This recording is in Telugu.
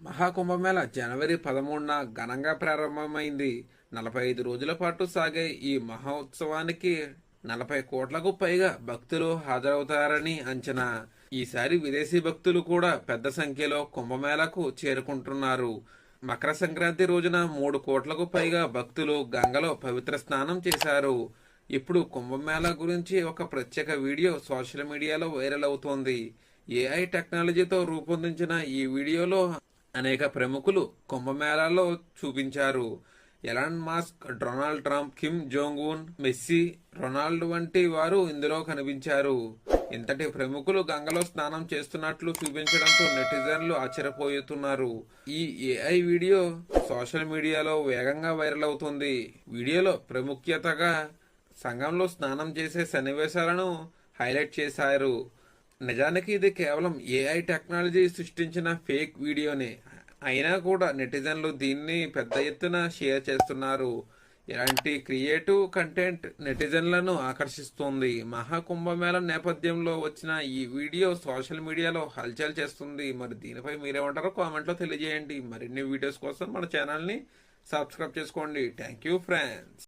మహాకుంభమేళ జనవరి 13న ఘనంగా ప్రారంభమైంది. 45 రోజుల పాటు సాగే ఈ మహోత్సవానికి 40 కోట్లకు పైగా భక్తులు హాజరవుతారని అంచనా. ఈసారి విదేశీ భక్తులు కూడా పెద్ద సంఖ్యలో కుంభమేళకు చేరుకుంటున్నారు. మకర సంక్రాంతి రోజున 3 కోట్లకు పైగా భక్తులు గంగలో పవిత్ర స్నానం చేశారు. ఇప్పుడు కుంభమేళా గురించి ఒక ప్రత్యేక వీడియో సోషల్ మీడియాలో వైరల్ అవుతోంది. ఏఐ టెక్నాలజీతో రూపొందించిన ఈ వీడియోలో అనేక ప్రముఖులు కుంభమేళాలో చూపించారు. Elon Musk, Donald Trump, Kim Jong Un, messy, Ronald వంటి వారు ఇందులో కనిపించారు. ఇంతటి ప్రముఖులు గంగలో స్నానం చేస్తున్నట్లు చూపించడంతో నెటిజన్లు ఆశ్చర్యపోతున్నారు. ఈ ఏఐ వీడియో సోషల్ మీడియాలో వేగంగా వైరల్ అవుతుంది. వీడియోలో ప్రాముఖ్యతగా సంఘంలో స్నానం చేసే సన్నివేశాలను హైలైట్ చేశారు. నిజానికి ఇది కేవలం ఏఐ టెక్నాలజీ సృష్టించిన ఫేక్ వీడియోనే. అయినా కూడా నెటిజన్లు దీన్ని పెద్ద ఎత్తున షేర్ చేస్తున్నారు. ఇలాంటి క్రియేటివ్ కంటెంట్ నెటిజన్లను ఆకర్షిస్తుంది. మహాకుంభమేళ నేపథ్యంలో వచ్చిన ఈ వీడియో సోషల్ మీడియాలో హల్చల్ చేస్తుంది. మరి దీనిపై మీరేమంటారో కామెంట్లో తెలియజేయండి. మరిన్ని వీడియోస్ కోసం మన ఛానల్ని సబ్స్క్రైబ్ చేసుకోండి. Thank you friends.